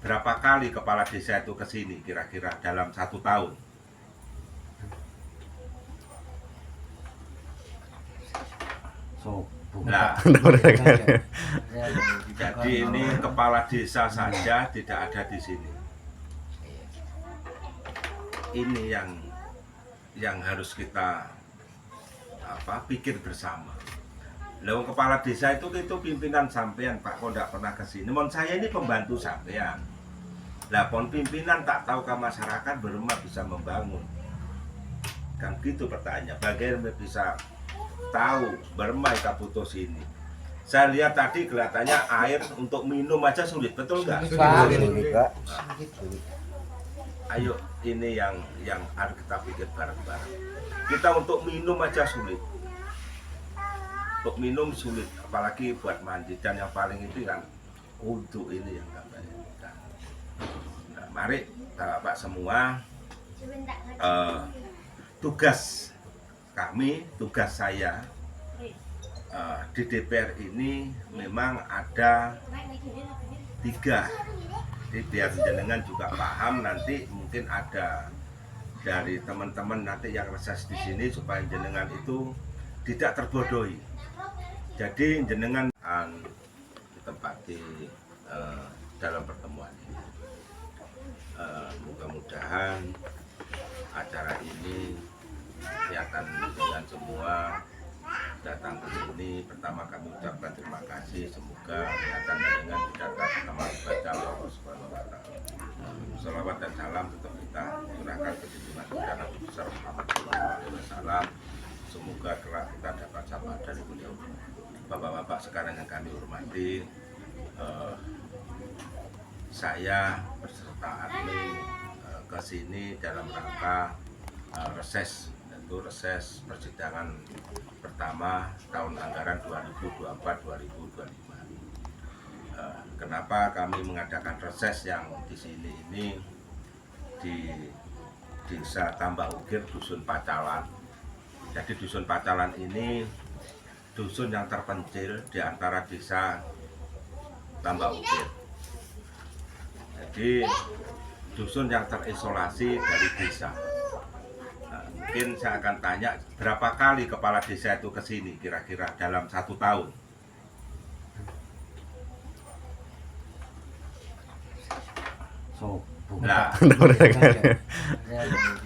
berapa kali kepala desa itu ke sini kira-kira dalam 1 tahun? Nah, jadi ini kepala desa saja tidak ada di sini. Ini yang harus kita pikir bersama. Lalu kepala desa itu pimpinan sampean, Pak, kok tidak pernah ke sini. Mon saya ini pembantu sampean. Lah pon pimpinan tak tahu ke masyarakat berema bisa membangun. Kan gitu pertanyaannya. Bagaimana bisa tahu berema kita putus ini? Saya lihat tadi kelihatannya air untuk minum aja sulit, betul nggak? Ayo, ini yang harus kita pikir bareng-bareng. Kita untuk minum aja sulit. Untuk minum sulit, apalagi buat mandi. Dan yang paling itu kan untuk ini yang nggak banyak. Nah, mari Bapak semua, tugas kami, tugas saya di DPR ini memang ada 3. Jadi biar jenengan juga paham, nanti mungkin ada dari teman-teman nanti yang reses di sini supaya jenengan itu tidak terbodohi. Jadi jenengan ditempati dalam pertemuan ini. Mudah-mudahan acara ini kelihatan dengan semua datang ke sini. Pertama kami ucapkan terima kasih, semoga kelihatan dengan dicatat nama baca Allah Subhanahu wa taala. Salawat dan salam tetap kita curahkan ke junjungan kita Nabi besar Muhammad SAW. Semoga kelak kita dapat syafaat dari beliau. Bapak-bapak sekarang yang kami hormati, saya berserta admin ke sini dalam rangka reses, tentu reses persidangan pertama tahun anggaran 2024-2025. Kenapa kami mengadakan reses yang di sini ini di Desa Tambak Ukir, Dusun Pacalan. Jadi Dusun Pacalan ini dusun yang terpencil di antara desa Tambak Ukir. Jadi dusun yang terisolasi dari desa. Nah, mungkin saya akan tanya berapa kali kepala desa itu ke sini kira-kira dalam 1 tahun? Nah,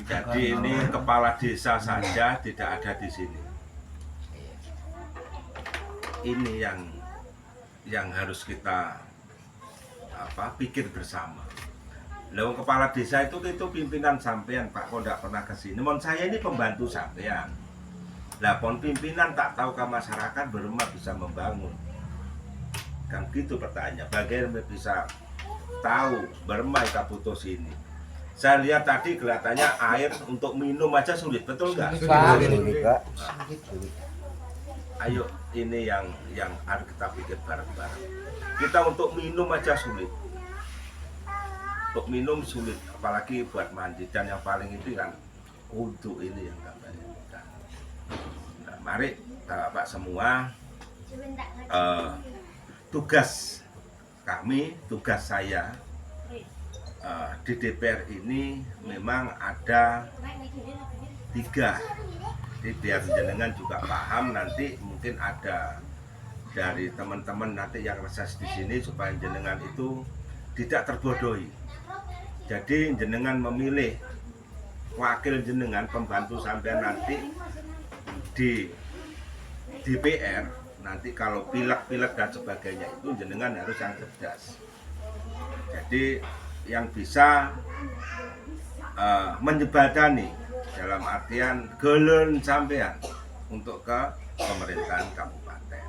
jadi ini kepala desa saja tidak ada di sini. Ini yang harus kita pikir bersama. Lalu kepala desa itu pimpinan sampean, Pak, kok tidak pernah ke sini. Mon saya ini pembantu sampean. Lah pon pimpinan tak tahu ke masyarakat berema bisa membangun. Kan gitu pertanyaannya. Bagaimana bisa tahu berema kita putus ini? Saya lihat tadi kelihatannya air untuk minum aja sulit, betul nggak? Ayo, ini yang harus kita pikir bareng-bareng. Kita untuk minum aja sulit. Untuk minum sulit, apalagi buat mandi. Dan yang paling itu kan untuk ini yang nggak banyak. Nah, mari Bapak semua, tugas kami, tugas saya di DPR ini memang ada 3. Jadi biar jenengan juga paham, nanti mungkin ada dari teman-teman nanti yang reses di sini supaya jenengan itu tidak terbodohi. Jadi jenengan memilih wakil jenengan, pembantu sampean nanti di DPR, nanti kalau pilek-pilek dan sebagainya itu jenengan harus yang cerdas. Jadi yang bisa menjembatani dalam artian gelen sampean untuk ke pemerintahan kabupaten.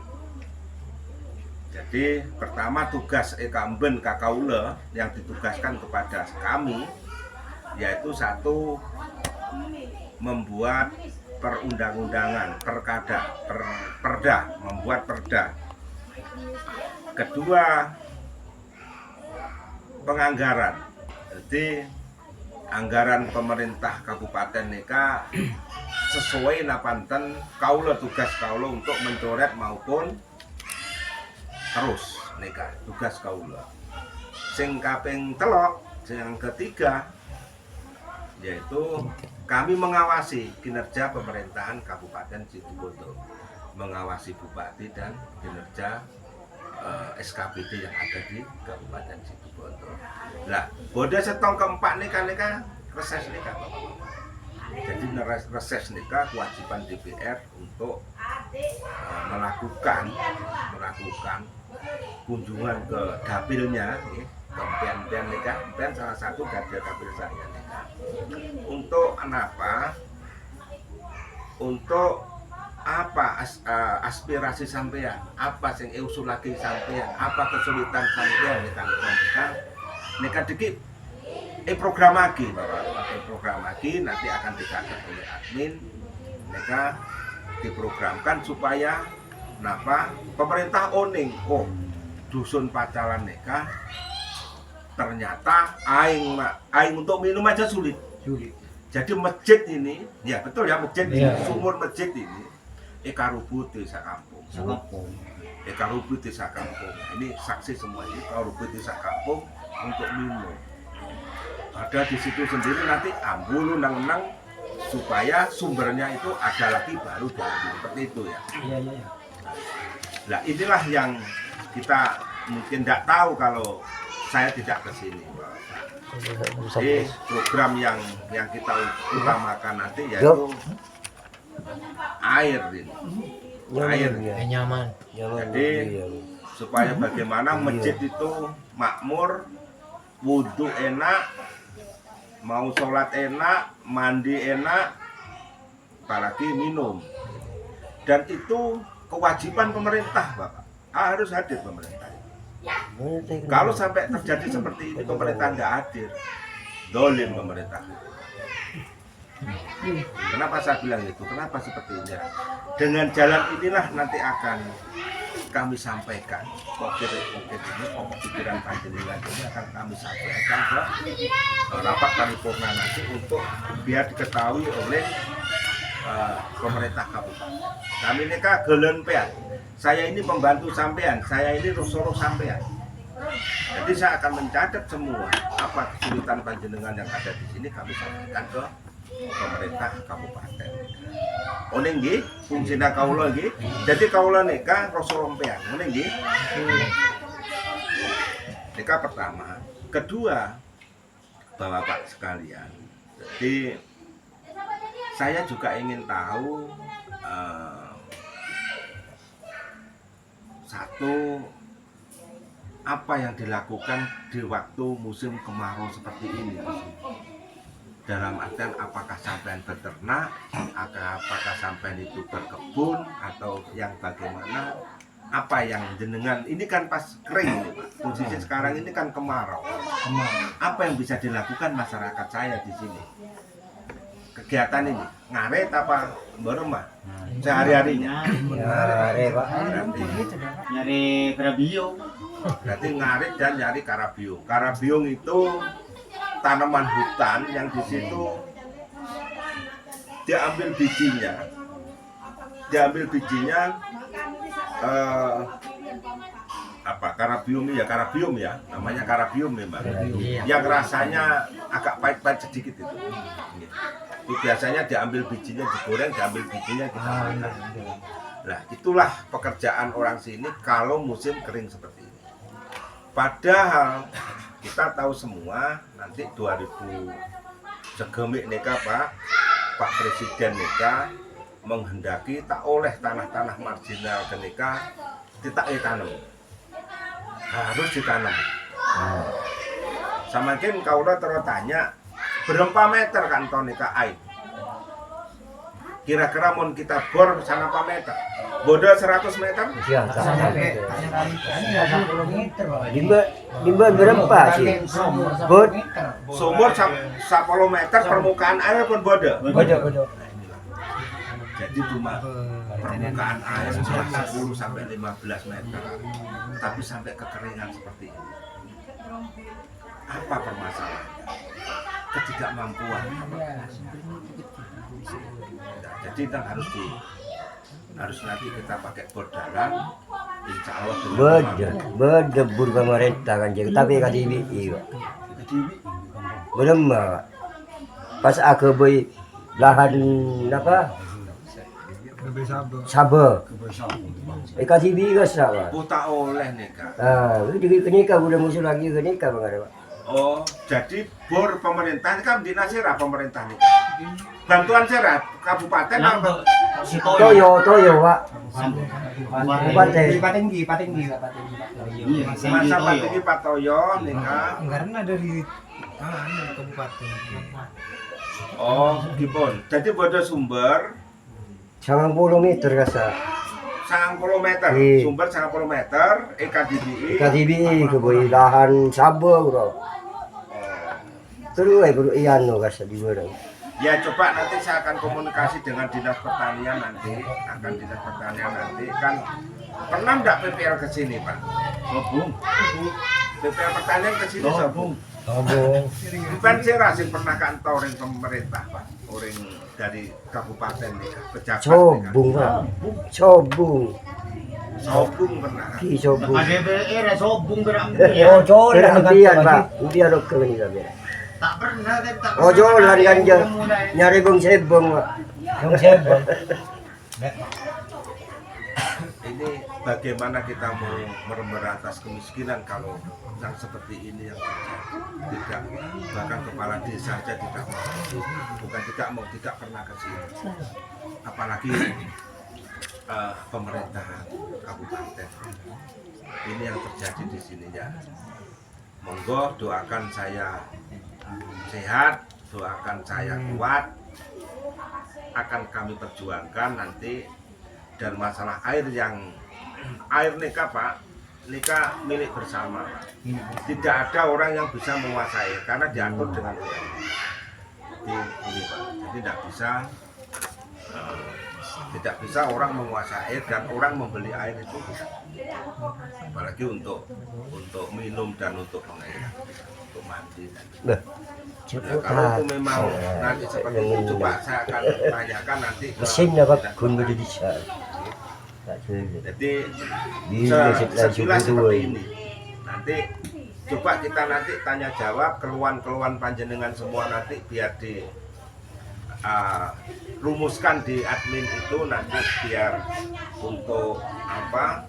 Jadi pertama tugas kamben kakaula yang ditugaskan kepada kami yaitu 1, membuat perundang-undangan, perda, membuat perda. Kedua, penganggaran. Jadi anggaran pemerintah kabupaten Neka sesuai napanten kaula, tugas kaula untuk mencoret maupun terus Neka tugas kaula. Sing kaping telok, yang ketiga, yaitu kami mengawasi kinerja pemerintahan Kabupaten Situbondo, mengawasi bupati dan kinerja SKPD yang ada di Kabupaten Situbondo. Nah, boda setong keempat nika reses nika. Jadi reses nika kewajiban DPR untuk melakukan kunjungan ke dapilnya, ke Mpian nika, Mpian salah satu dapil saya nika. Untuk apa? Untuk apa aspirasi sampean, apa sing usul lagi sampean, apa kesulitan sampean nika dikit program lagi Bapak, program lagi nanti akan dicatat oleh admin, nika diprogramkan supaya napa pemerintah oning dusun Pacalan nika ternyata aing untuk minum aja sulit. Jadi masjid ini, ya betul ya, masjid ini, sumur masjid ini Ekarubut desa kampung. Ekarubut desa kampung. Ini saksi semua ini Ekarubut desa kampung untuk minum. Ada di situ sendiri nanti ambulu nang supaya sumbernya itu ada lagi baru diambil seperti itu ya. Nah inilah yang kita mungkin tidak tahu kalau saya tidak ke sini. Jadi program yang kita utamakan nanti yaitu air ini. Air nyaman. Jadi supaya bagaimana masjid itu makmur, wudhu enak, mau sholat enak, mandi enak, apalagi minum. Dan itu kewajiban pemerintah, Bapak. Harus hadir pemerintah. Kalau sampai terjadi seperti ini, pemerintah nggak hadir, dolim pemerintah. Kenapa saya bilang itu? Kenapa seperti ini? Dengan jalan inilah nanti akan kami sampaikan pokok pikiran panjenengan ini akan kami sampaikan ke rapat paripurna nanti untuk biar diketahui oleh pemerintah kabupaten. Kami ini gelen pean. Saya ini pembantu sampean, saya ini rusoro sampean. Jadi saya akan mencatat semua apa kesulitan panjenengan yang ada di sini kami sampaikan ke pemerintah kabupaten. Oning nggih, fungsina kaula nggih. Jadi kaula nika rasa rompean, ngene nggih. Nika pertama, kedua Bapak sekalian. Jadi saya juga ingin tahu satu apa yang dilakukan di waktu musim kemarau seperti ini. Dalam artian apakah sampean beternak, apakah sampean itu berkebun atau yang bagaimana, apa yang jenengan ini kan pas kering nih, Pak. Posisi sekarang ini kan kemarau. Apa yang bisa dilakukan masyarakat saya di sini? Kegiatan ini ngaret apa berumah sehari-harinya? Nyari Pak. Nyari karabiong. Berarti ngarit dan nyari karabiong. Karabiong itu tanaman hutan yang di situ diambil bijinya, apa karabium ya, namanya karabium memang. Yang rasanya agak pahit-pahit sedikit itu. Itu biasanya diambil bijinya digoreng, diambil bijinya dimakan. Nah, itulah pekerjaan orang sini kalau musim kering seperti ini. Padahal kita tahu semua nanti 2000 segemik nika Pak Presiden nika menghendaki tak oleh tanah-tanah marginal kenika tidak ditanam, harus ditanam. Samakin kaulah terus tanya berapa meter kan tonika air? Kira-kira mau kita bor sana apa meter? Bodoh 100 meter? Iya, Sampai 10 meter. Dimba berapa sih? Sumur 10 meter permukaan air pun bodoh. Bodoh. Jadi cuma permukaan air cuma 10 sampai 15 meter. Tapi sampai kekeringan seperti ini. Apa permasalahannya? Ketidakmampuan. Jadi kita harus nanti kita pakai bor dalam Insya Allah dengan berdebur pemerintah kan jadi tapi KTBI Pak. Belum Pak. Pas aku beli lahan apa? Sabar. KTBI kan Pak. oh, tak oleh nih Kak. Jadi kenika udah musuh lagi kenika Bang ada Pak. Oh, jadi bor pemerintah ini kan dinas serah pemerintah nih. Bantuan serah kabupaten apa? Si Toyo Pak. Kabupaten. Patinggi. Iya, Masa Tinggi Pak Toyo nih Kak. Karena dari kabupaten. Oh, gipun. Jadi bodo sumber 90 meter kasa. 90 meter, Iya. sumber 90 meter, KTBI. KTBI kebeli lahan Sabar bro. Terus bro iyan no kasa di bro. Ya coba nanti saya akan komunikasi dengan dinas pertanian nanti, kan pernah enggak PPL ke sini Pak? Sobung. PPL pertanian ke sini Sobung. Bukan serah sing pernah kantor yang pemerintah Pak, orang dari kabupaten nih, pejabat. Sobung Pak. Sobung. Sobung pernah. Ki sobung. KDPR sobung gerak. Oh jolan impian Pak. Impian ke ini Pak. Tak pernah tak. Oh jolan kan nyari bung sebong Pak. Bung sebong. Ini bagaimana kita mau memberantas kemiskinan kalau yang seperti ini yang terjadi. Tidak, bahkan kepala desa saja tidak mau, bukan tidak pernah ke sini. Apalagi pemerintahan kabupaten. Ini yang terjadi di sini ya. Monggo doakan saya sehat, doakan saya kuat, akan kami perjuangkan nanti. Dan masalah air nikah Pak, nikah milik bersama. Tidak ada orang yang bisa menguasai karena diatur dengan undang. Ini Pak, jadi tidak bisa orang menguasai air dan orang membeli air itu tidak. Apalagi untuk minum dan untuk pengairan, untuk mandi. Nah, kalau itu memang nanti seperti itu coba saya akan tanyakan nanti ke Mesinnya Pak kun bisa. Jadi sekilas seperti ini. Nanti coba kita nanti tanya jawab keluhan-keluhan panjenengan semua nanti biar di rumuskan di admin itu nanti biar untuk apa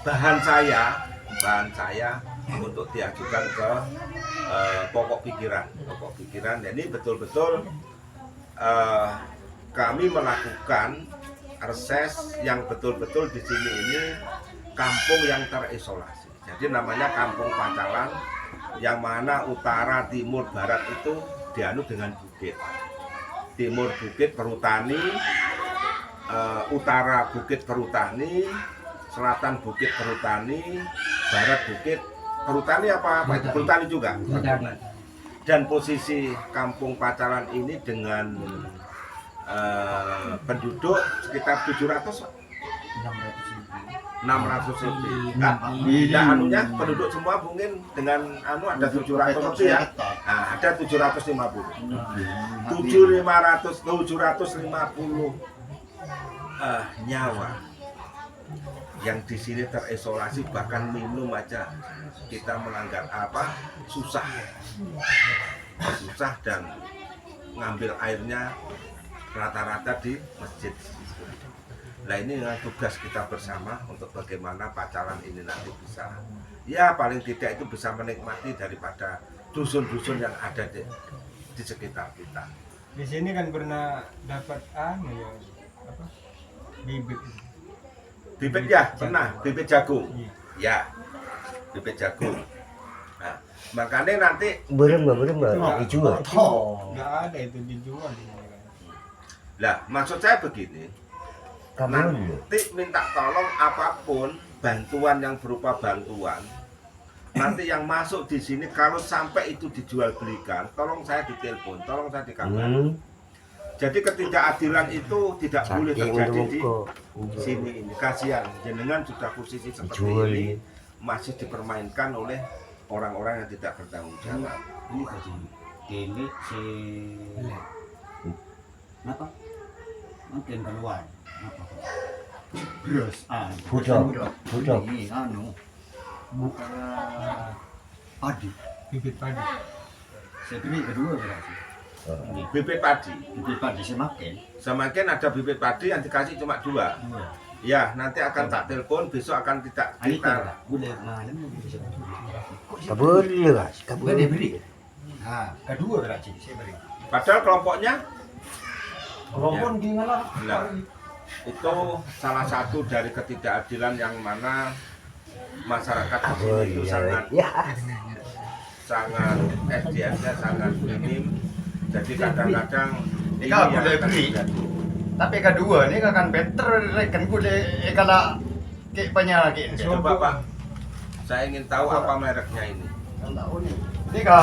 bahan saya untuk diajukan ke pokok pikiran. Jadi betul-betul kami melakukan reses yang betul-betul di sini ini kampung yang terisolasi. Jadi namanya Kampung Pacalan, yang mana utara, timur, barat itu dianut dengan bukit. Timur bukit perhutani, utara bukit perhutani, selatan bukit perhutani, barat bukit perhutani apa itu perhutani juga. Dan posisi Kampung Pacalan ini dengan penduduk sekitar 600 lebih. Nah, anunya penduduk semua mungkin dengan ada 700 lebih ya. Nah, ada 750 nyawa yang di sini terisolasi, bahkan minum aja kita melanggar susah dan ngambil airnya rata-rata di masjid. Nah ini dengan tugas kita bersama untuk bagaimana Pacalan ini nanti bisa, ya paling tidak itu bisa menikmati daripada dusun-dusun yang ada di sekitar kita. Di sini kan pernah dapat bibit ya pernah, bibit jagung. Ya, bibit jagung. Nah, makanya nanti berem dijual. Nggak ada itu dijual. Lah, maksud saya begini. Nanti minta tolong apapun bantuan yang berupa bantuan. Nanti yang masuk di sini kalau sampai itu dijual belikan, tolong saya ditelepon, tolong saya dikabarin. Jadi ketidakadilan itu tidak boleh terjadi di sini ini. Kasihan jenengan sudah posisi seperti ini masih dipermainkan oleh orang-orang yang tidak bertanggung jawab. Ini tadi ini si apa? Mungkin keluar. Apa? beras. Budok. Budok. Ini bukan padi. Bibit padi. Saya beli kedua berarti. Bibit padi. Bibit padi semakin. Semakin ada bibit padi yang dikasih cuma 2. Ya, nanti akan tak telepon, besok akan tidak Ini kita. kan boleh mana bisa. Kabur lah, kabur. Boleh beri. Nah, kedua berarti saya beri. Padahal kelompoknya Kelompok gimana? nah, itu salah satu dari ketidakadilan yang mana masyarakat di sini itu sangat Ya. sangat SDM-nya sangat minim. Jadi kadang-kadang ini Ika yang boleh akan beli. terjadi. Tapi kedua ini akan better rekan boleh kalau kayak penyakit. Coba Pak, saya ingin tahu apa mereknya ini. Ini ke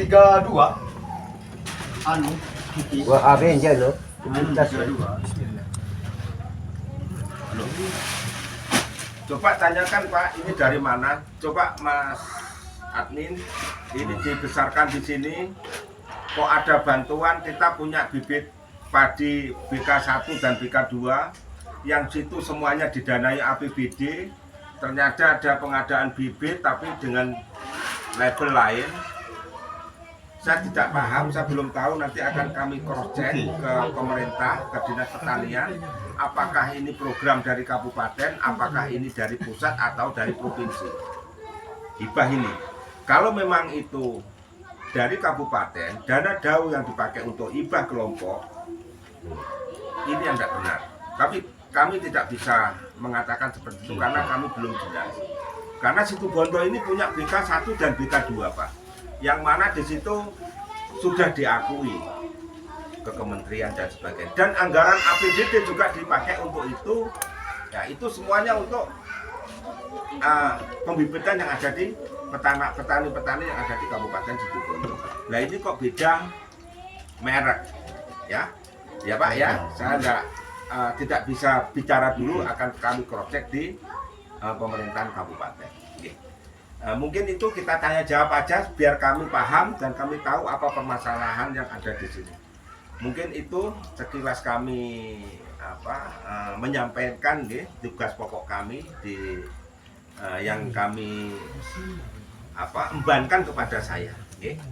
32 anu titik. Wah, abang je lo. Lintas. 32. Coba tanyakan Pak, ini dari mana? Coba Mas admin, ini dibesarkan di sini. Kok ada bantuan? Kita punya bibit padi BK1 dan BK2 yang situ semuanya didanai APBD. Ternyata ada pengadaan bibit tapi dengan label lain. Saya tidak paham, saya belum tahu, nanti akan kami cross check ke pemerintah, ke Dinas Pertanian, apakah ini program dari kabupaten, apakah ini dari pusat atau dari provinsi. Hibah ini, kalau memang itu dari kabupaten, dana DAU yang dipakai untuk hibah kelompok, ini yang tidak benar. Tapi kami tidak bisa mengatakan seperti itu karena kami belum jelas. Karena Situbondo ini punya BK1 dan BK2 Pak, yang mana di situ sudah diakui ke kementerian dan sebagainya. Dan anggaran APBD juga dipakai untuk itu. Ya itu semuanya untuk pembibitan yang ada di petani-petani yang ada di Kabupaten Situbondo. Nah ini kok beda merek, ya, ya Pak ya. Saya tidak bisa bicara dulu, akan kami cross check di pemerintahan kabupaten. Oke. Mungkin itu kita tanya jawab aja biar kami paham dan kami tahu apa permasalahan yang ada di sini. Mungkin itu sekilas kami menyampaikan tugas pokok kami di yang kami embankan kepada saya.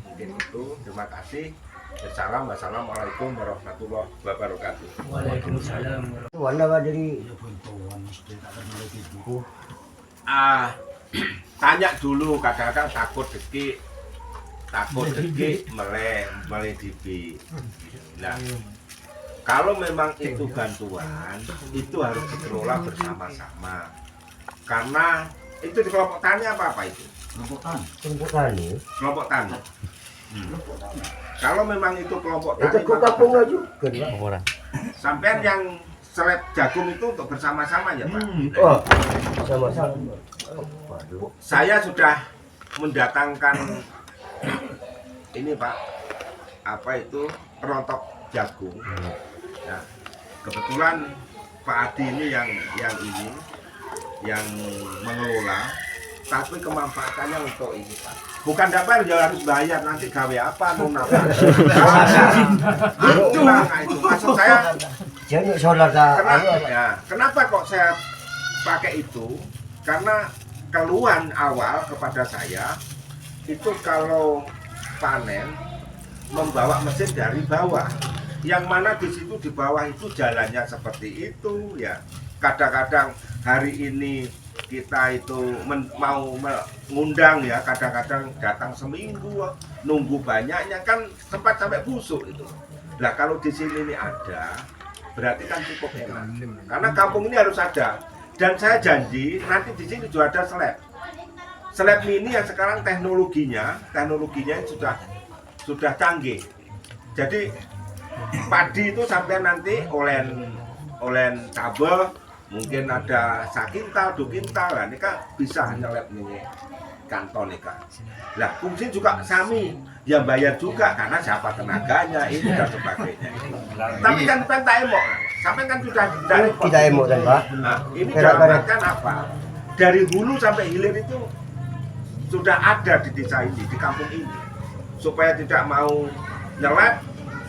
Mungkin itu. Terima kasih. Wassalamualaikum warahmatullahi wabarakatuh. Waalaikumsalam. Warna dari Tanya dulu, kadang-kadang takut deki meleh dibi. Nah, kalau memang itu bantuan, itu harus dikelola bersama-sama. Karena itu di kelompok tani apa itu? kelompok tani. Kelompok tani. Kalau memang itu kelompok Itu tani, ke kampung aja kan. sampean yang seleb jagung itu untuk bersama-sama ya Pak? Oh, sama-sama. Waduh. Saya sudah mendatangkan ini Pak, apa itu perontok jagung. Nah, kebetulan Pak Adi ini yang mengelola, tapi kemanfaatannya untuk ini Pak. Bukan dapat ya harus bayar, nanti gawe apa nona Pak. Itu maksud saya. Jadi solar Kenapa kok saya pakai itu? Karena keluhan awal kepada saya itu kalau panen membawa mesin dari bawah, yang mana di situ di bawah itu jalannya seperti itu ya. Kadang-kadang hari ini kita itu mau mengundang ya, kadang-kadang datang seminggu nunggu banyaknya kan sempat sampai busuk itu. Nah kalau di sini ini ada, berarti kan cukup enak. Karena kampung ini harus ada. Dan saya janji nanti di sini juga ada slab mini yang sekarang teknologinya sudah canggih. Jadi padi itu sampai nanti olen kabel, mungkin ada 1 kintal, 2 kintal lah, ini kan bisa nyelep ini kanton ini kan. Lah fungsi juga sami, ya bayar juga karena siapa tenaganya ini dan sebagainya. Tapi kan tak emok, sampai kan sudah tidak emok kan Pak. Nah, ini dalamkan apa? Dari hulu sampai hilir itu sudah ada di desa ini, di kampung ini, supaya tidak mau nyelep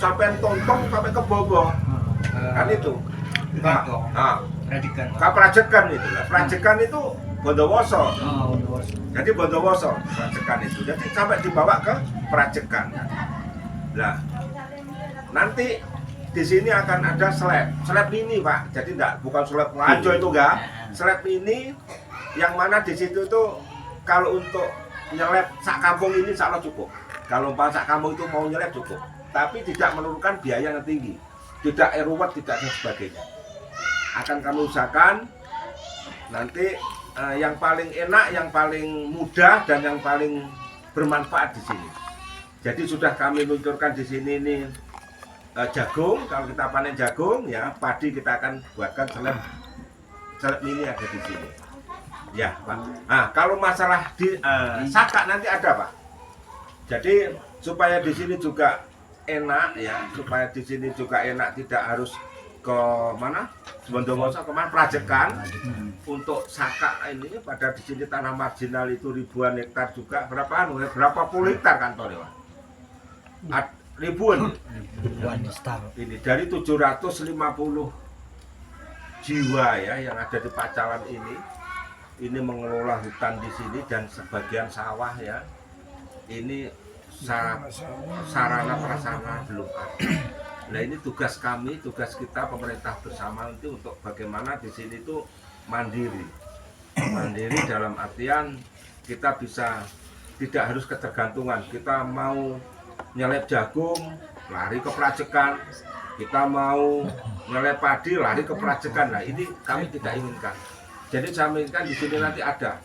sampai tontong sampai ke bawah kan itu. Nah, Radikan. Prajekan itu. Nah, Prajekan itu Bondowoso. Oh, bos. Jadi Bondowoso Prajekan itu. Jadi sampai dibawa ke Prajekan. Nah, nanti di sini akan ada slab mini Pak. Jadi bukan slab ranjo itu enggak. Slab mini yang mana di situ tuh kalau untuk nyelep sak kampung ini insya Allah cukup. Kalau sak kampung itu mau nyelep cukup. Tapi tidak menurunkan biaya yang tinggi. Tidak ruwet, tidak dan sebagainya. Akan kami usahakan nanti yang paling enak, yang paling mudah dan yang paling bermanfaat di sini. Jadi sudah kami luncurkan di sini ini jagung. Kalau kita panen jagung ya, padi kita akan buatkan seleb mini ada di sini. Ya, Pak. Nah, kalau masalah di saka nanti ada, Pak. Jadi supaya di sini juga enak ya, supaya di sini juga enak, tidak harus ke mana? Bondowoso kemana? Prajekan. Untuk saka ini pada di sini tanah marginal itu ribuan hektar juga. Berapa puluh hektar kantornya, Pak? Ribuan. Ini dari 750 jiwa ya yang ada di Pacalan ini mengelola hutan di sini dan sebagian sawah ya. Ini sarana prasarana belum ada. Nah ini tugas kami, tugas kita pemerintah bersama nanti untuk bagaimana di sini itu mandiri. Mandiri dalam artian kita bisa tidak harus ketergantungan. Kita mau nyelep jagung, lari ke Prajekan. Kita mau nyelep padi, lari ke Prajekan. Nah ini kami tidak inginkan. Jadi saya inginkan di sini nanti ada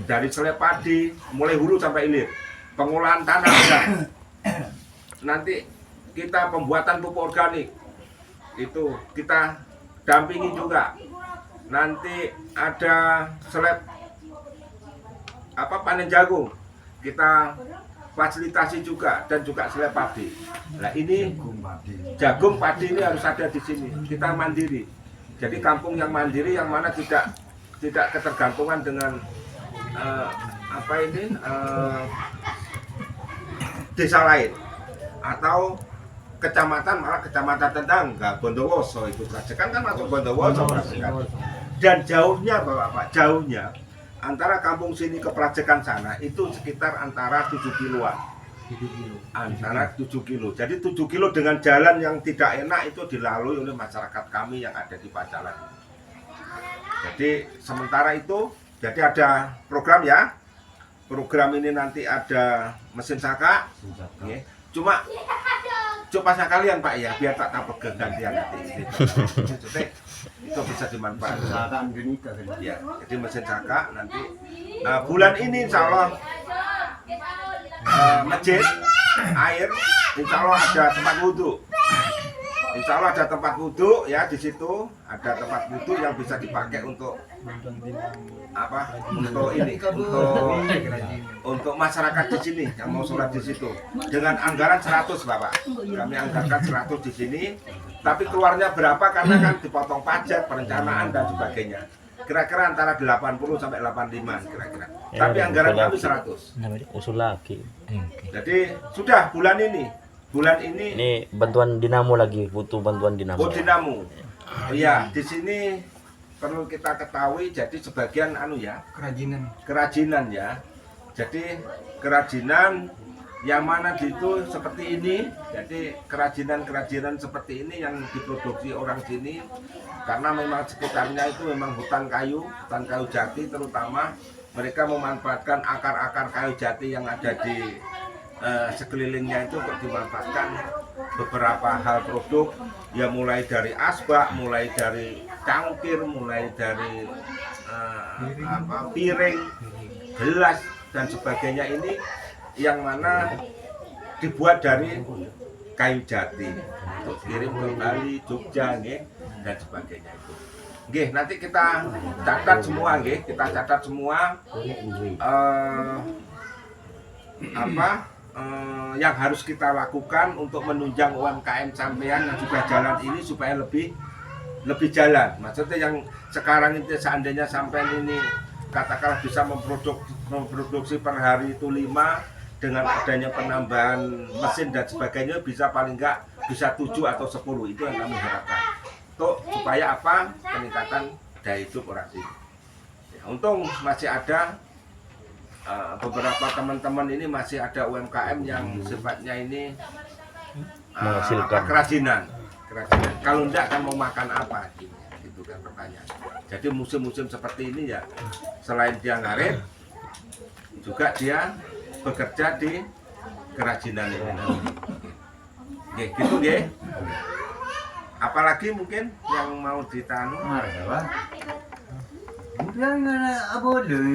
dari selep padi mulai hulu sampai hilir, pengolahan tanah ada. Nanti kita pembuatan pupuk organik itu kita dampingi juga. Nanti ada seleb panen jagung kita fasilitasi juga dan juga seleb padi. Nah ini jagung padi ini harus ada di sini. Kita mandiri. Jadi kampung yang mandiri yang mana tidak ketergantungan dengan desa lain atau kecamatan, malah kecamatan tetangga Bondowoso itu Prajekan kan masuk Bondowoso Prajekan. Dan jauhnya Bapak, jauhnya antara kampung sini ke Prajekan sana itu sekitar antara 7 kiloan. Antara 7 kilo. Jadi 7 kilo dengan jalan yang tidak enak itu dilalui oleh masyarakat kami yang ada di Pacalan. Jadi sementara itu, jadi ada program ya. Program ini nanti ada mesin saka. Ya. Cuma coba sekalian Pak ya, biar tak pegang gantian nanti. Itu bisa dimanfaatkan. Ya, jadi mesin saka nanti bulan ini insya Allah masjid air insya Allah ada tempat wudhu. Insya Allah ada tempat wudhu ya, di situ ada tempat wudhu yang bisa dipakai untuk untuk masyarakat di sini yang mau sholat di situ dengan anggaran 100 Bapak. Kami anggarkan 100 di sini, tapi keluarnya berapa karena kan dipotong pajak, perencanaan dan sebagainya. Kira-kira antara 80 sampai 85 kira-kira. Tapi anggaran kami 100. Usul lagi. Jadi sudah bulan ini Ini bantuan dinamo lagi, butuh bantuan dinamo. Oh dinamo. Iya, di sini perlu kita ketahui jadi sebagian kerajinan ya. Jadi kerajinan yang mana itu seperti ini. Jadi kerajinan seperti ini yang diproduksi orang sini karena memang sekitarnya itu memang hutan kayu jati, terutama mereka memanfaatkan akar-akar kayu jati yang ada di sekelilingnya itu untuk dimanfaatkan beberapa hal produk ya, mulai dari asbak, mulai dari cangkir, mulai dari piring, gelas dan sebagainya ini yang mana dibuat dari kayu jati untuk kirim ke Bali, Jogja, dan sebagainya itu. Nanti kita catat semua, kita catat semua yang harus kita lakukan untuk menunjang UMKM sampean yang sudah jalan ini supaya lebih jalan. Maksudnya yang sekarang itu seandainya sampean ini katakanlah bisa memproduksi per hari itu 5, dengan adanya penambahan mesin dan sebagainya bisa paling enggak bisa 7 atau 10, itu yang kami harapkan. untuk supaya apa? Peningkatan daya hidup orang sini. Ya, untung masih ada beberapa teman-teman ini masih ada UMKM yang sifatnya ini Menghasilkan. kerajinan. Kalau enggak kan mau makan apa? Gitu kan pertanyaan. Jadi musim-musim seperti ini ya selain dia ngarit, juga dia bekerja di kerajinan ini. Oke, gitu nggih. Apalagi mungkin yang mau ditanu? Mari, Pak. Mungkin apa dulu